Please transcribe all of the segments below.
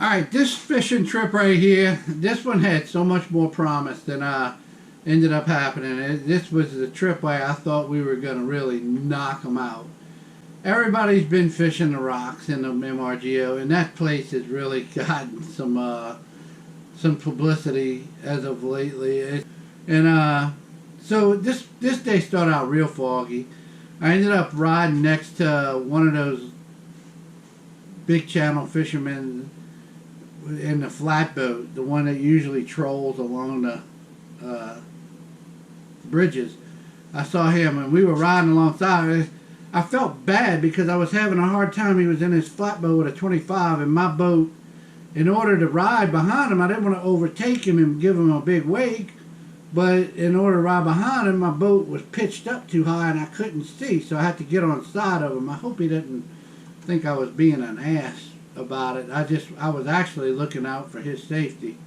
Alright, this fishing trip right here, this one had so much more promise than ended up happening. This was the trip where I thought we were going to really knock them out. Everybody's been fishing the rocks in the MRGO, and that place has really gotten some publicity as of lately. So this day started out real foggy. I ended up riding next to one of those big channel fishermen in the flatboat, the one that usually trolls along the bridges. I saw him, and we were riding alongside. I felt bad because I was having a hard time. He was in his flatboat with a 25, and my boat, in order to ride behind him, I didn't want to overtake him and give him a big wake, but in order to ride behind him, my boat was pitched up too high and I couldn't see, so I had to get on the side of him. I hope he didn't think I was being an ass about it. I was actually looking out for his safety,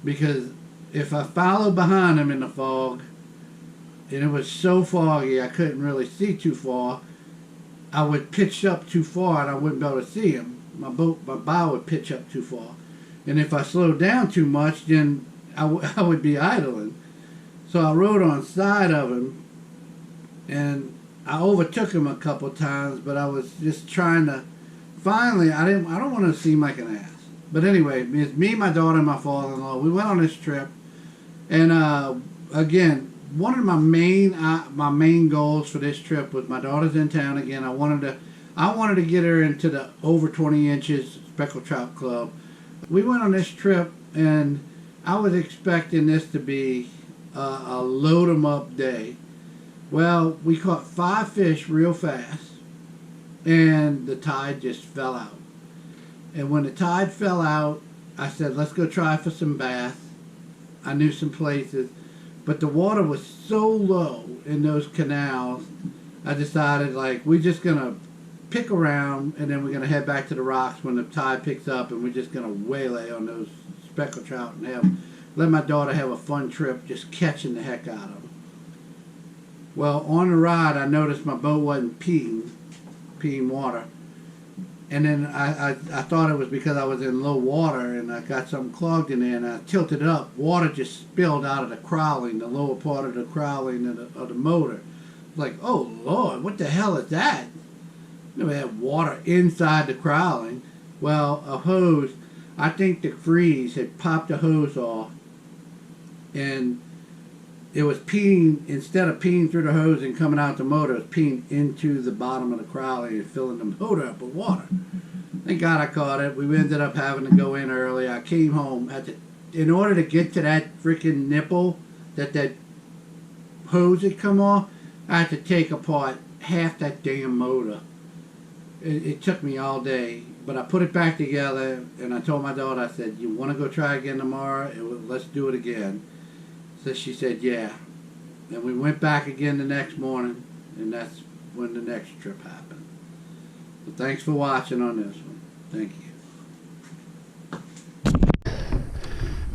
because if I followed behind him in the fog, and it was so foggy I couldn't really see too far, I would pitch up too far and I wouldn't be able to see him. My bow would pitch up too far. And if I slowed down too much, then I would be idling. So I rode on the side of him, and I overtook him a couple times, but I was just trying to, finally, I don't want to seem like an ass. But anyway, it's me, my daughter, and my father-in-law. We went on this trip, and again, one of my main goals for this trip was my daughter's in town again. I wanted to get her into the over 20 inches speckled trout club. We went on this trip, and I was expecting this to be a load 'em up day. Well, we caught 5 fish real fast, and the tide just fell out. And when the tide fell out, I said, let's go try for some bass. I knew some places, but the water was so low in those canals, I decided, like, we're just going to pick around, and then we're going to head back to the rocks when the tide picks up, and we're just going to waylay on those speckled trout and let my daughter have a fun trip just catching the heck out of them. Well, on the ride, I noticed my boat wasn't peeing water. And then I thought it was because I was in low water and I got something clogged in there, and I tilted it up. Water just spilled out of the cowling, the lower part of the cowling of the motor. It's like, oh Lord, what the hell is that? We had water inside the cowling. Well, a hose, I think the freeze had popped the hose off, and it was peeing, instead of peeing through the hose and coming out the motor, it was peeing into the bottom of the cowling and filling the motor up with water. Thank God I caught it. We ended up having to go in early. I came home. In order to get to that freaking nipple that hose had come off, I had to take apart half that damn motor. It took me all day, but I put it back together, and I told my daughter, I said, you want to go try again tomorrow? Let's do it again. So she said, yeah. And we went back again the next morning, and that's when the next trip happened. So thanks for watching on this one. Thank you.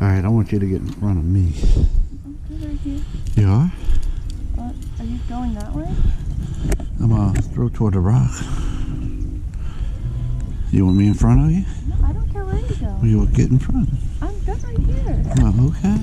Alright, I want you to get in front of me. I'm good right here. You are? Are you going that way? I'm going to throw toward the rock. You want me in front of you? No, I don't care where you go. Well, you will get in front. I'm good right here. Oh, okay.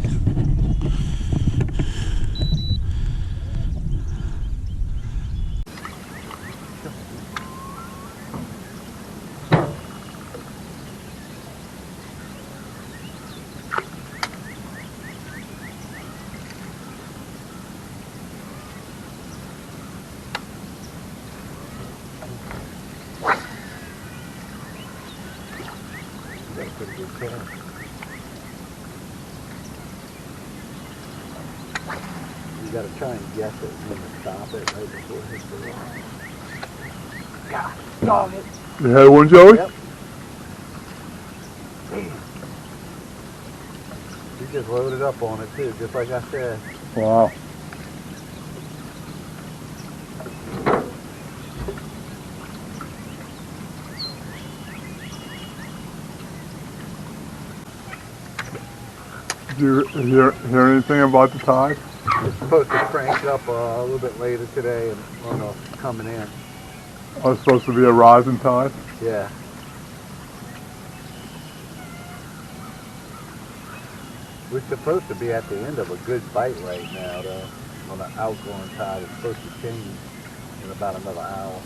Pretty good catch. You gotta try and guess it and then stop it right before it hits the rock. God, dog it. You had one, Joey? Yep. You just loaded up on it too, just like I said. Wow. Do you hear anything about the tide? It's supposed to crank up a little bit later today, and I don't know if it's coming in. Oh, it's supposed to be a rising tide? Yeah. We're supposed to be at the end of a good bite right now, though. On the outgoing tide, it's supposed to change in about another hour.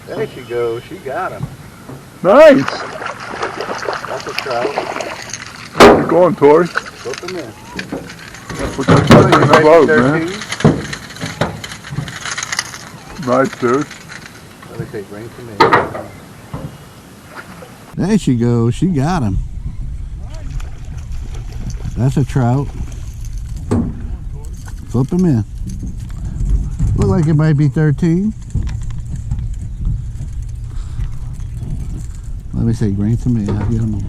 There she goes. She got him. Nice. That's a trout. Keep going, Tori. Put them in. Put that stuff in the boat, man. 13. Nice, dude. Let me say, bring some in. There she goes. She got him. That's a trout. Flip him in. Look like it might be 13. Let me say, bring some in. I'll get him on.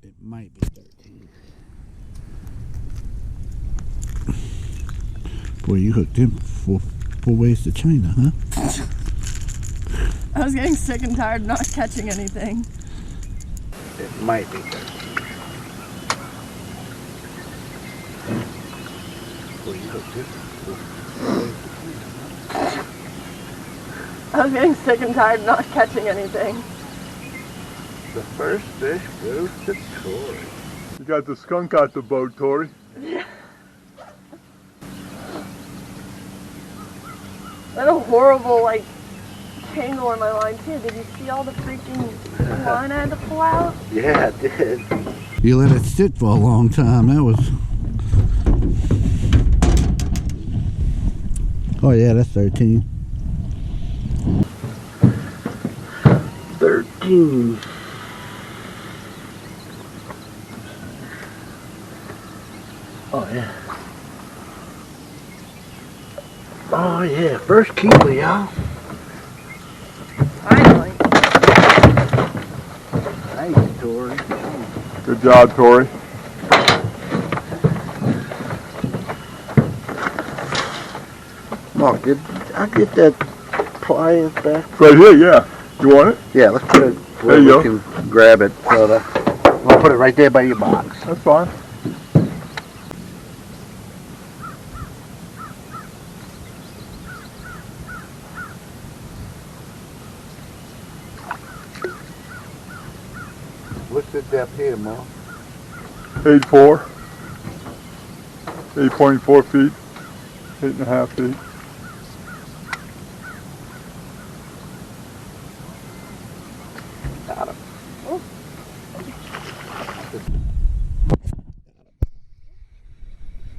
It might be 13. Boy, you hooked him four ways to China, huh? I was getting sick and tired of not catching anything. It might be 13. Well, you hooked it. I was getting sick and tired of not catching anything. The first fish goes to Tori. You got the skunk out the boat, Tori. Yeah. That a horrible, like, tangle in my line, too. Did you see all the freaking line I had to pull out? Yeah, it did. You let it sit for a long time. That was... Oh yeah, that's 13. 13. Oh, yeah. Oh, yeah. First keeper, y'all. Finally. Nice, Tori. Good job, Tori. Mark, did I get that pliers back? Right here, yeah. You want it? Yeah, let's put it where There you we go. can grab it. So I'll put it right there by your box. That's fine. What's the depth here, Mark? 8.4. 8.4 feet. 8.5 feet. Got him.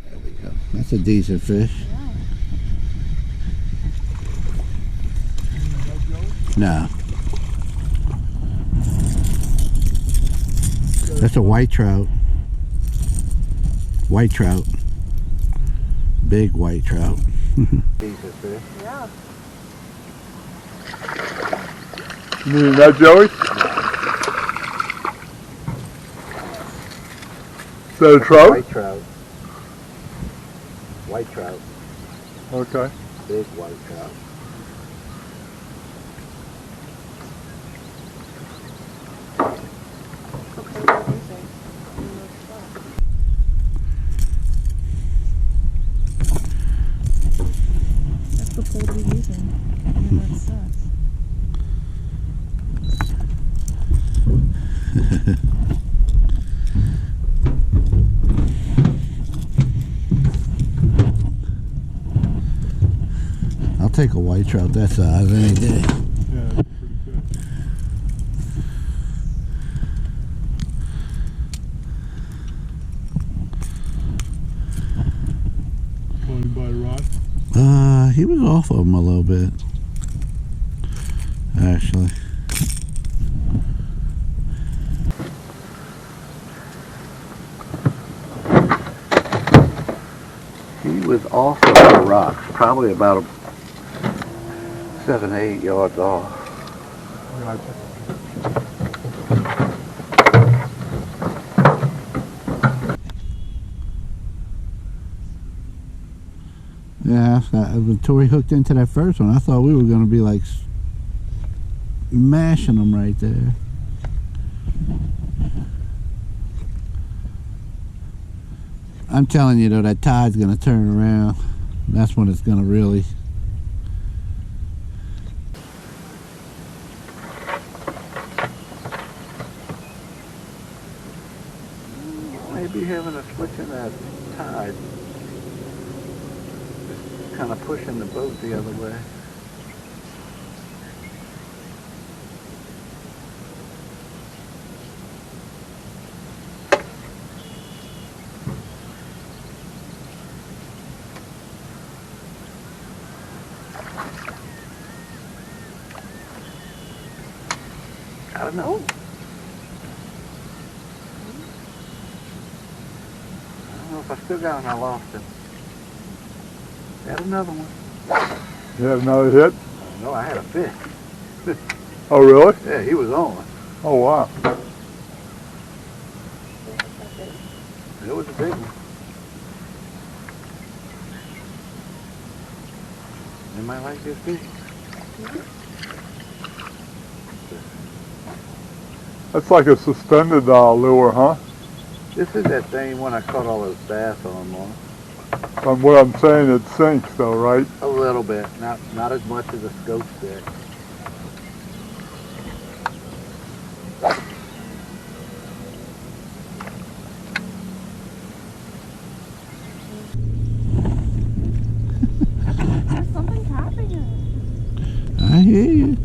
There we go. That's a decent fish. No. That's a white trout. White trout. Big white trout. Decent fish. Yeah. You mean that, Joey? Is that a trout? White trout. White trout. Okay. Big white trout. That's the pole to be using. Yeah, that sucks. I'll take a white trout that size any day. Yeah, that's pretty good. Pulling by a rod? He was off of him a little bit. Actually. He was off of the rocks, probably about 7 or 8 yards off. Gotcha. Yeah, when Tori hooked into that first one, I thought we were going to be like mashing them right there. I'm telling you though, that tide's gonna turn around. That's when it's gonna really. Maybe having a switch in that tide, just kind of pushing the boat the other way. I don't know. I don't know if I still got him. I lost him. Got another one. You had another hit? No, I had a fish. Oh, really? Yeah, he was on. Oh, wow. It was a big one. You might like this fish. That's like a suspended lure, huh? This is that same one I caught all those bass on, Mark. From what I'm saying, it sinks though, right? A little bit, not as much as a scope stick. There's something happening. I hear you.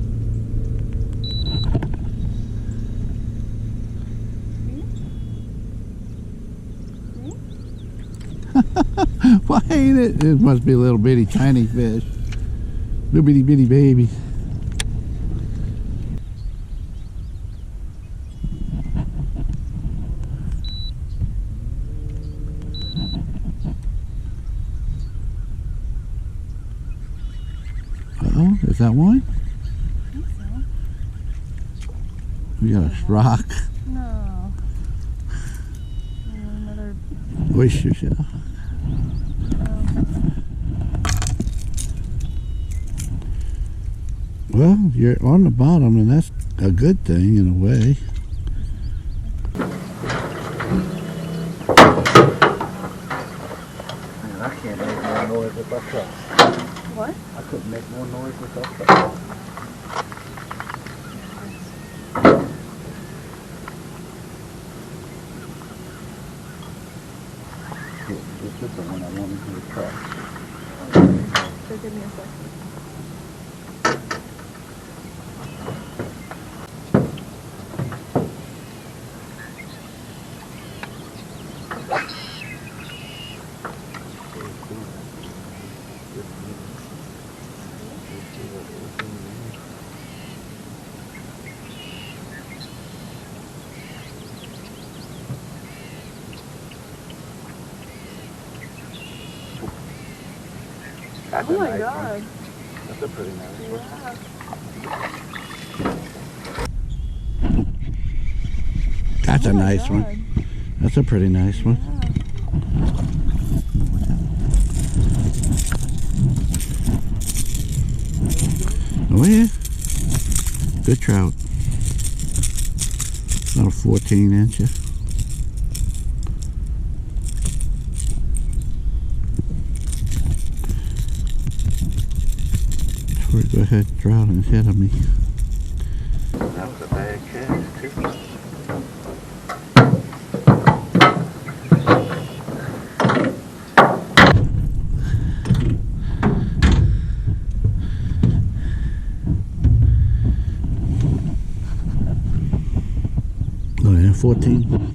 Why ain't it? It must be a little bitty tiny fish. Little bitty bitty baby. Uh-oh, is that one? I think so. We got a rock. No. Another. Oyster shell. Well, you're on the bottom, and that's a good thing in a way. Man, I can't make more noise if I try. What? I couldn't make more noise if I tried. This is the one I wanted you to try. So give me a second. That's Oh a my nice god. one. That's a pretty nice one. Yeah. That's Oh a my nice God. one. That's a pretty nice one. Oh yeah. Good trout. About a 14-incher. Go ahead, drought ahead of me. That was a bad catch, too. Oh yeah, 14.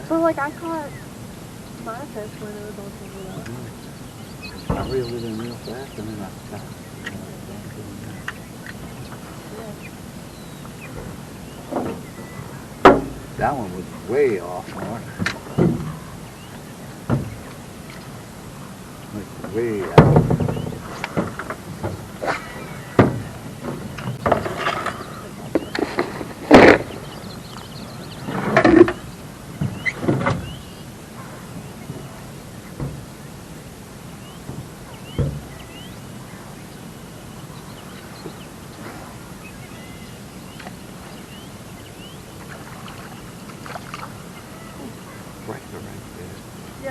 So like I caught my fish when it was all taken up. I reeled it in real fast and then I stopped. That one was way off, Mark. Like way out.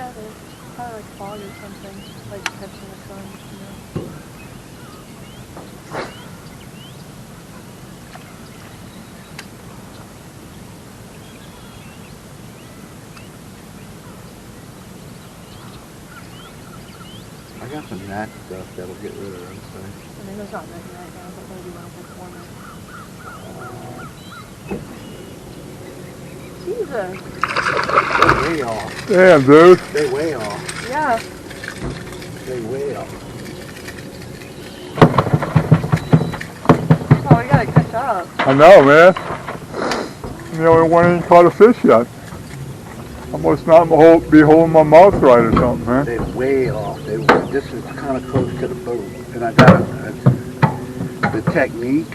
Yeah, there's probably like fog or something, like catching the sun, you know. I got some gnat stuff that'll get rid of those things. I mean, there's not many right now, but maybe when it gets warmer. Jesus. They're way off. Damn, dude. They're way off. Yeah. They're way off. Oh, we gotta catch up. I know, man. I'm the only one who ain't caught a fish yet. I must not be holding my mouth right or something, man. They're way off. This is kind of close to the boat. And I got the technique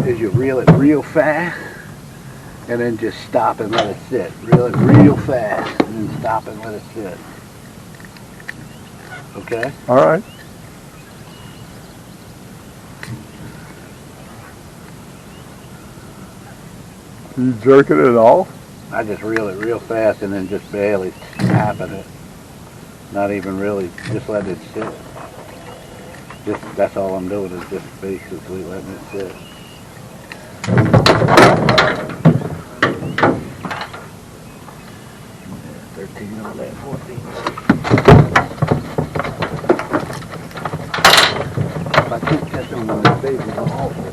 is you reel it real fast and then just stop and let it sit. Reel it real fast and then stop and let it sit. Okay? All right. You jerking it off? I just reel it real fast and then just barely tapping it. Not even really, just letting it sit. That's all I'm doing is just basically letting it sit. Yeah, 13 on that, 14. If I keep catching one of these babies, I'm awful.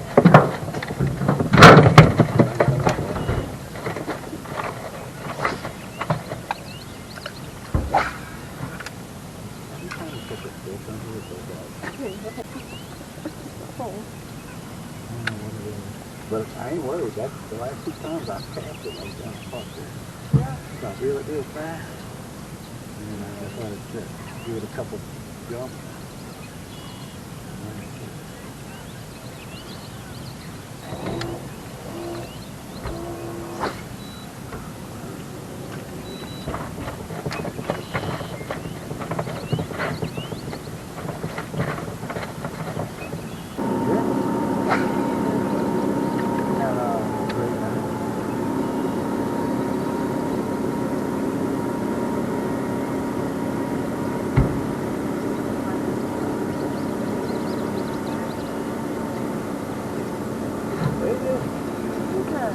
But I ain't worried. That's the last 2 times I've cast it like that. Yeah. So I reel it real fast. And then I just let it sit. Give it a couple jumps.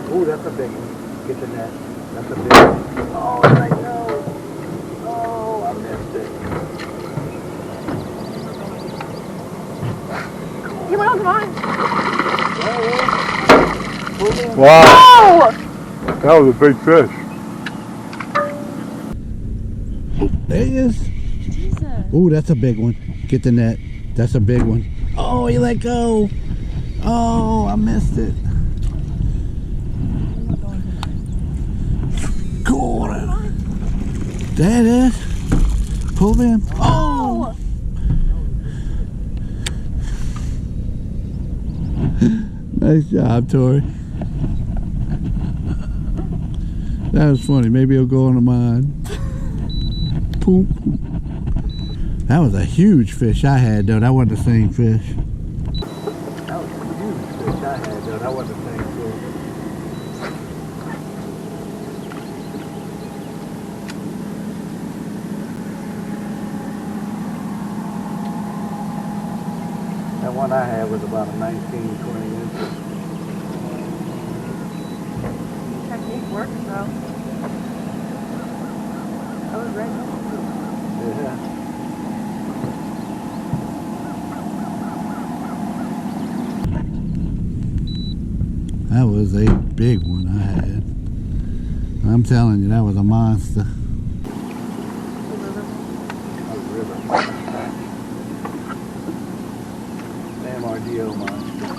Oh, that's a big one. Get the net. That's a big one. Oh, I know. Oh, I missed it. Come on, come on. Wow. Oh! That was a big fish. There he is. Jesus. Oh, that's a big one. Get the net. That's a big one. Oh, he let go. Oh, I missed it. Caught it. There it is. Pull in. Oh! Nice job, Tori. That was funny. Maybe he'll go on to mine. Poop. That was a huge fish I had, though. That wasn't the same fish. That was a huge fish I had, though. That wasn't the same fish. That one I had was about a 19, 20 inches. Technique works, though. I was right. Yeah. That was a big one I had. I'm telling you, that was a monster. Damn RDO monster.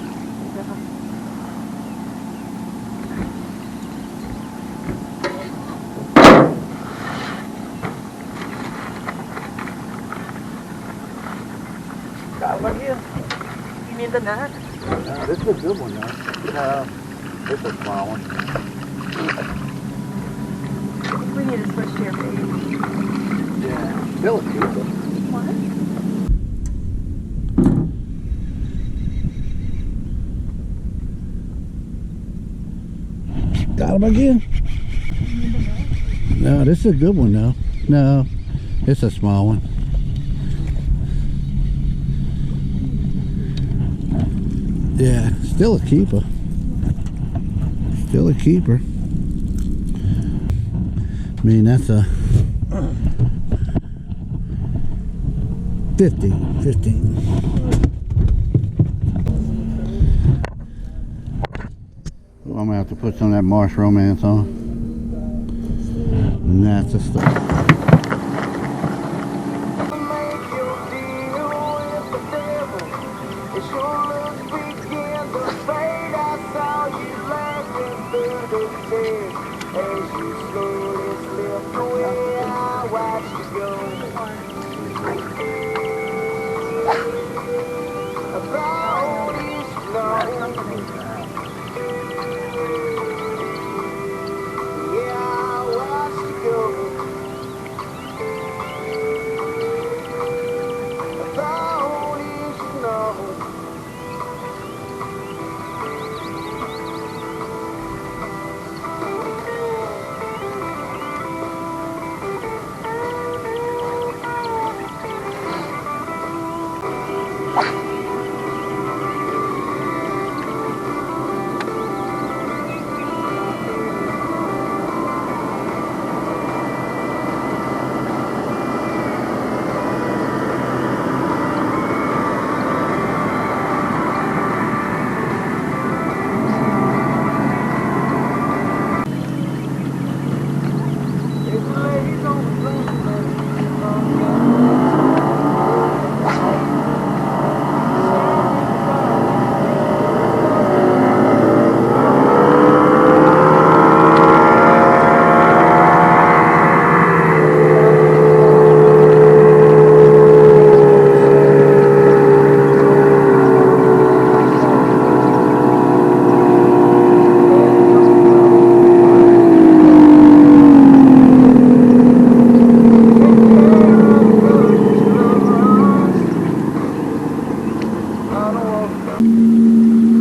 Got one here. You need the net? This is a good one, though. This is a small one. We need to switch to your bait. Yeah. Still a keeper. What? Got him again. No, this is a good one, though. No, it's a small one. Yeah, still a keeper. Still a keeper. I mean, that's a 15. Well, I'm gonna have to put some of that Marsh Romance on. And that's a start.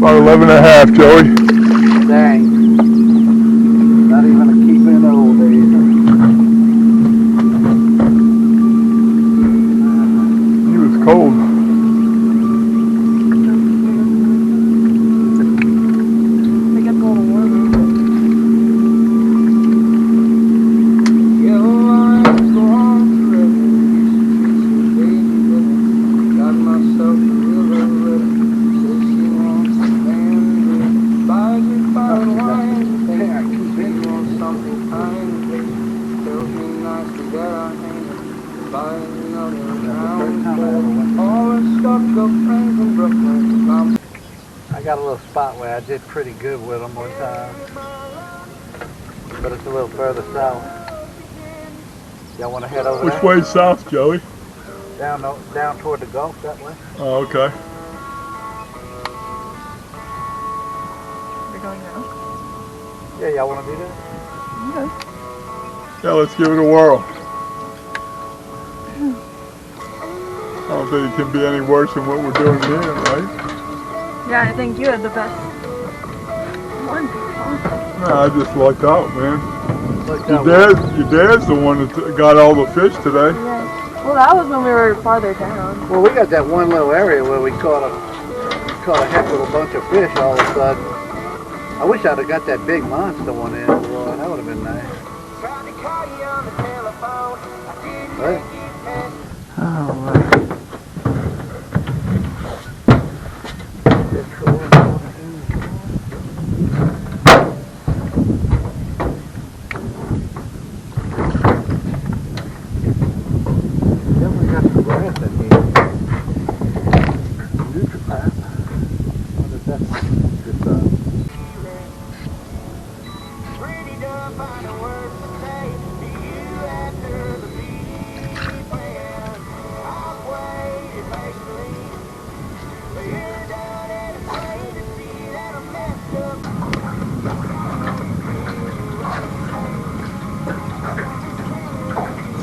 About 11.5, Joey. Dang. Not even a keeper in the old days. He was cold. They get a little warmer. I got a little spot where I did pretty good with them one time, but it's a little further south. Y'all want to head over Which there? way south, Joey? Down toward the Gulf that way. Oh, okay. We're going now. Yeah, y'all want to do that? Okay. Yeah, let's give it a whirl. I don't think it can be any worse than what we're doing here, right? Yeah, I think you had the best one. No, I just lucked out, man. Look Your that dad's the one that got all the fish today. Yeah. Well, that was when we were farther down. Well, we got that one little area where we caught a heck of a bunch of fish all of a sudden. I wish I'd have got that big monster one in. Boy, that would have been nice. Right? All right. Definitely got some grass in here. Nutripap. What is that? Good stuff.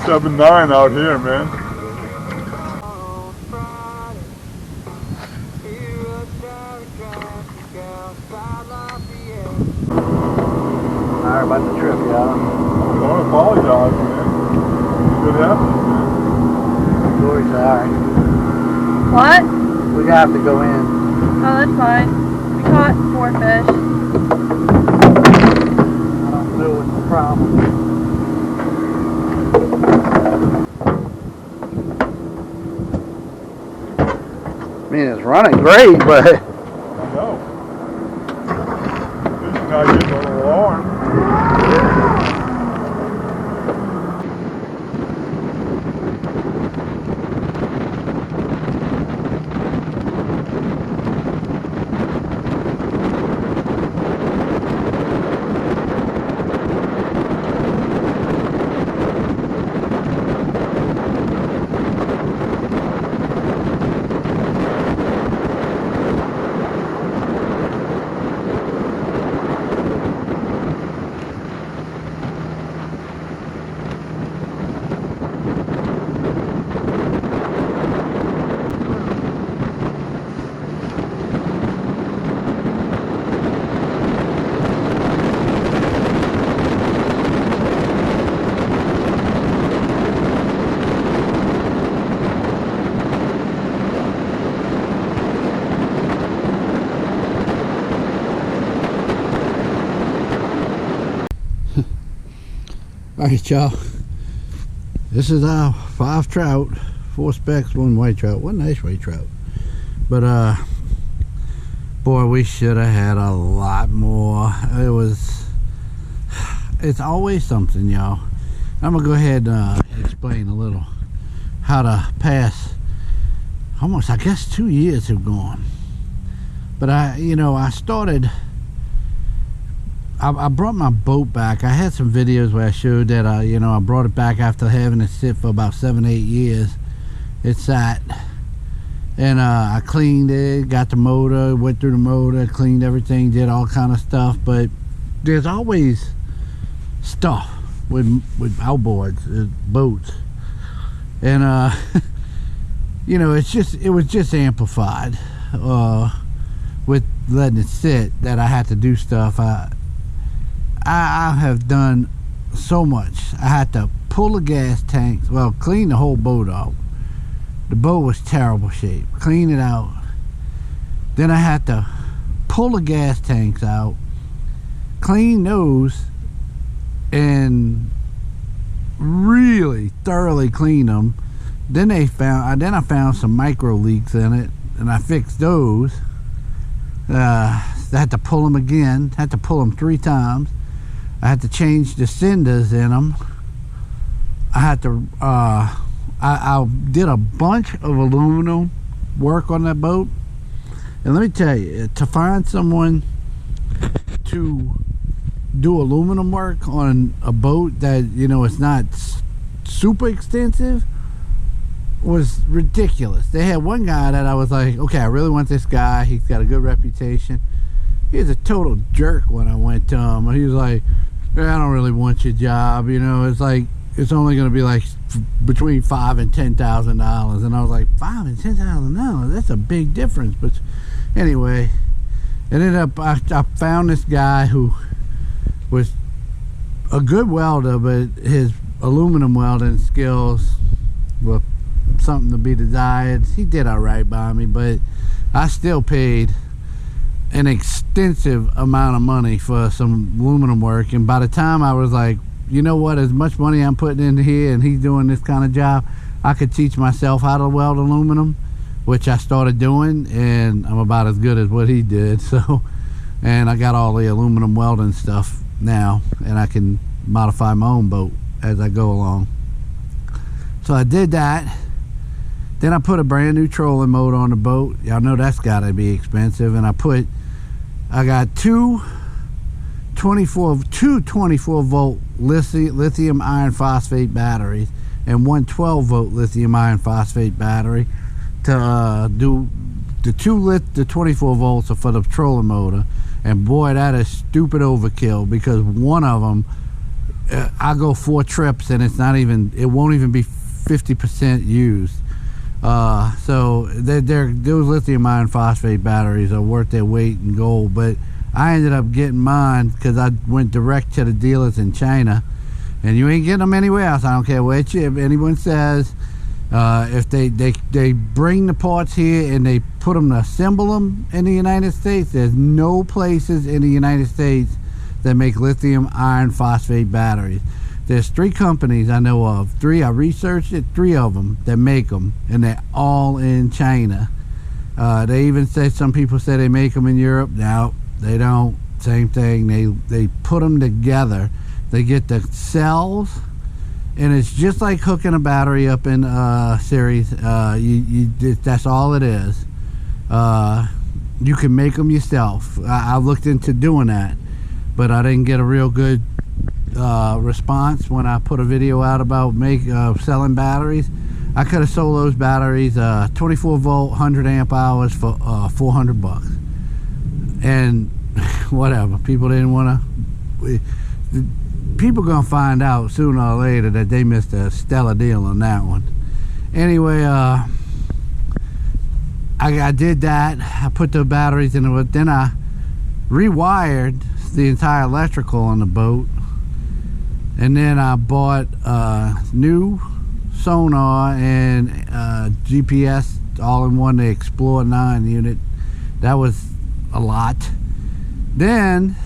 Seven 9 out here, man. Sorry about the trip, y'all. Don't apologize, man. Sorry, sorry. What? We have to go in. Oh, that's fine. We caught 4 fish. I don't know what's the problem. I mean, it's running great, but I know. This is not getting an alarm. Alright, y'all. This is our 5 trout, 4 specks, 1 white trout. One nice white trout. But boy, we should have had a lot more. It's always something, y'all. I'm gonna go ahead and explain a little how to pass. Almost, I guess 2 years have gone. But I brought my boat back. I had some videos where I showed that I brought it back after having it sit for about 7-8 years. It sat, and I cleaned it, got the motor, went through the motor, cleaned everything, did all kind of stuff. But there's always stuff with outboards, boats, and it was just amplified with letting it sit that I had to do stuff. I have done so much. I had to pull the gas tanks, well, clean the whole boat out. The boat was terrible shape. Clean it out. Then I had to pull the gas tanks out, clean those, and really thoroughly clean them. Then I found some micro leaks in it, and I fixed those. I had to pull them again. Had to pull them 3 times. I had to change the cinders in them. I had to I did a bunch of aluminum work on that boat, and let me tell you, to find someone to do aluminum work on a boat that it's not super extensive was ridiculous. They had one guy that I was like, okay, I really want this guy. He's got a good reputation. He was a total jerk when I went to him. He was like, I don't really want your job. It's like, it's only going to be like between $5,000 and $10,000. And I was like, $5,000 and $10,000? That's a big difference. But anyway, ended up, I found this guy who was a good welder, but his aluminum welding skills were something to be desired. He did all right by me, but I still paid an extensive amount of money for some aluminum work. And by the time I was like, you know what, as much money I'm putting in here and he's doing this kind of job, I could teach myself how to weld aluminum, which I started doing, and I'm about as good as what he did. So, and I got all the aluminum welding stuff now, and I can modify my own boat as I go along. So I did that. Then I put a brand new trolling motor on the boat. Y'all know that's gotta be expensive. And I got two 24 volt lithium iron phosphate batteries and one 12 volt lithium iron phosphate battery to do the 24 volts are for the trolling motor. And boy, that is stupid overkill, because one of them, I go 4 trips and it won't even be 50% used. So those lithium iron phosphate batteries are worth their weight in gold. But I ended up getting mine because I went direct to the dealers in China, and you ain't getting them anywhere else. I don't care what anyone says. If they bring the parts here and they put them to assemble them in the United States, there's no places in the United States that make lithium iron phosphate batteries. There's 3 companies I know of. 3, I researched it, 3 of them that make them, and they're all in China. They even say, some people say they make them in Europe. No, they don't. Same thing. They put them together. They get the cells, and it's just like hooking a battery up in series. That's all it is. You can make them yourself. I looked into doing that, but I didn't get a real good response when I put a video out about selling batteries. I could have sold those batteries 24 volt 100 amp hours for $400, and whatever. People didn't want to. People gonna find out sooner or later that they missed a stellar deal on that one. Anyway, I did that. I put the batteries in it. Then I rewired the entire electrical on the boat, and then I bought new sonar and GPS all in one, the Explorer 9 unit. That was a lot. Then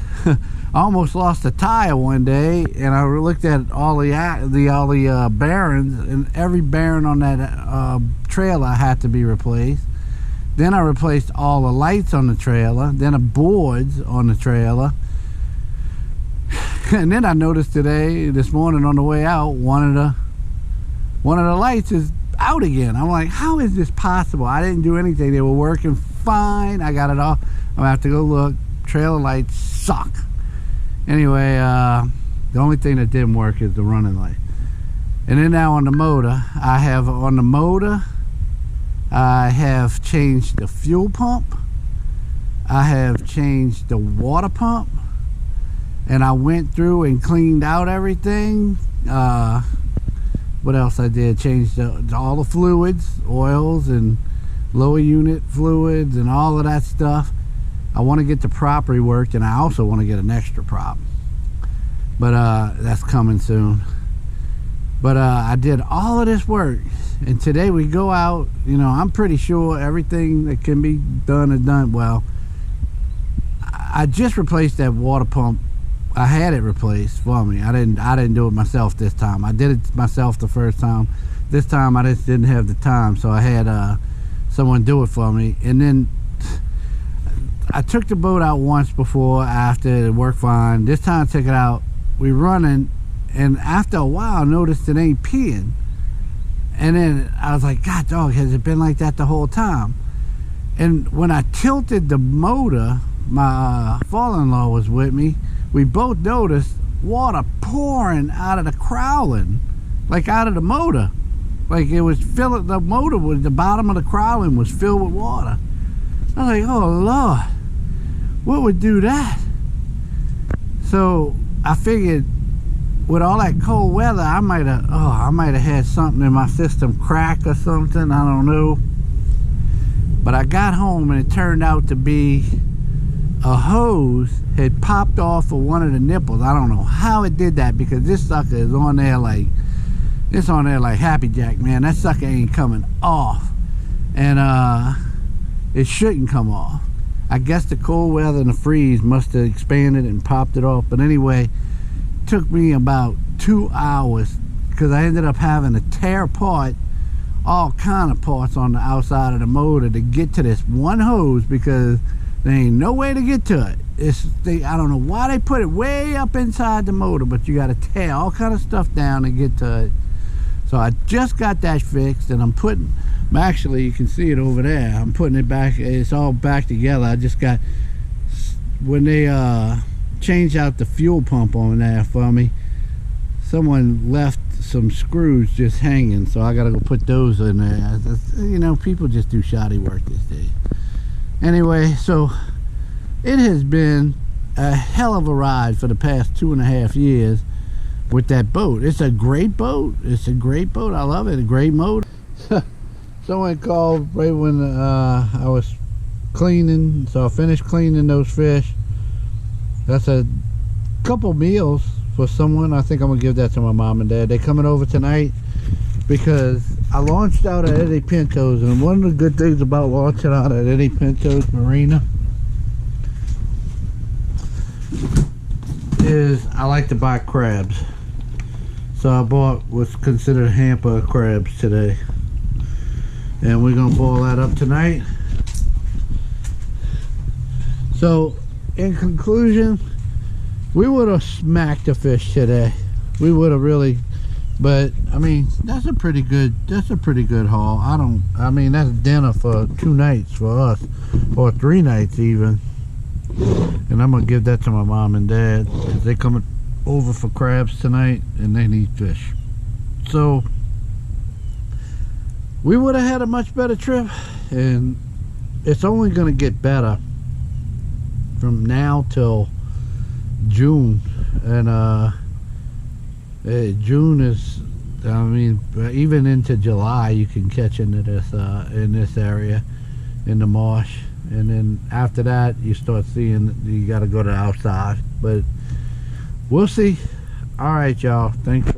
I almost lost a tire one day, and I looked at all the bearings, and every bearing on that trailer had to be replaced. Then I replaced all the lights on the trailer, then the boards on the trailer. And then I noticed this morning on the way out, one of the lights is out again. I'm like, how is this possible? I didn't do anything. They were working fine. I got it all. I'm gonna have to go look. Trailer lights suck. Anyway, the only thing that didn't work is the running light. And then now on the motor, I have changed the fuel pump. I have changed the water pump. And I went through and cleaned out everything. What else I did? Changed all the fluids, oils and lower unit fluids and all of that stuff. I want to get the prop reworked, and I also want to get an extra prop. But that's coming soon. But I did all of this work, and today we go out. You know, I'm pretty sure everything that can be done is done. Well, I just replaced that water pump. I had it replaced for me. I didn't do it myself this time. I did it myself the first time. This time I just didn't have the time, so I had someone do it for me. And then I took the boat out once before, after it worked fine. This time I took it out, we running, and after a while I noticed it ain't peeing. And then I was like, God dog, has it been like that the whole time? And when I tilted the motor, my father-in-law was with me, we both noticed water pouring out of the crowling, like out of the motor. Like it was filling, the motor was, the bottom of the crowling was filled with water. I was like, oh Lord, what would do that? So I figured with all that cold weather, I might have had something in my system crack or something, I don't know. But I got home and it turned out to be a hose had popped off of one of the nipples. I don't know how it did that, because this sucker is on there like, it's on there like Happy Jack, man. That sucker ain't coming off. And it shouldn't come off. I guess the cold weather and the freeze must have expanded and popped it off. But anyway, it took me about 2 hours, because I ended up having to tear apart all kind of parts on the outside of the motor to get to this one hose, because there ain't no way to get to it. I don't know why they put it way up inside the motor, but you got to tear all kind of stuff down to get to it. So I just got that fixed, and I'm putting, actually you can see it over there, I'm putting it back, it's all back together. I just got, when they changed out the fuel pump on there for me, someone left some screws just hanging, so I gotta go put those in there. You know, people just do shoddy work these days. Anyway, so it has been a hell of a ride for the past 2.5 years with that boat. It's a great boat. It's a great boat. I love it. A great motor. Someone called right when I was cleaning, so I finished cleaning those fish. That's a couple meals for someone. I think I'm gonna give that to my mom and dad. They coming over tonight because I launched out at Eddie Pinto's, and one of the good things about launching out at Eddie Pinto's Marina is I like to buy crabs. So I bought what's considered a hamper of crabs today, and we're gonna boil that up tonight. So in conclusion, we would have smacked the fish today. We would have really, but I mean that's a pretty good haul. I mean that's dinner for 2 nights for us, or 3 nights even. And I'm gonna give that to my mom and dad because they coming over for crabs tonight and they need fish. So we would have had a much better trip, and it's only gonna get better from now till June. And June is, I mean, even into July you can catch into this in this area in the marsh. And then after that you start seeing you got to go to outside, but we'll see. All right, y'all, thanks.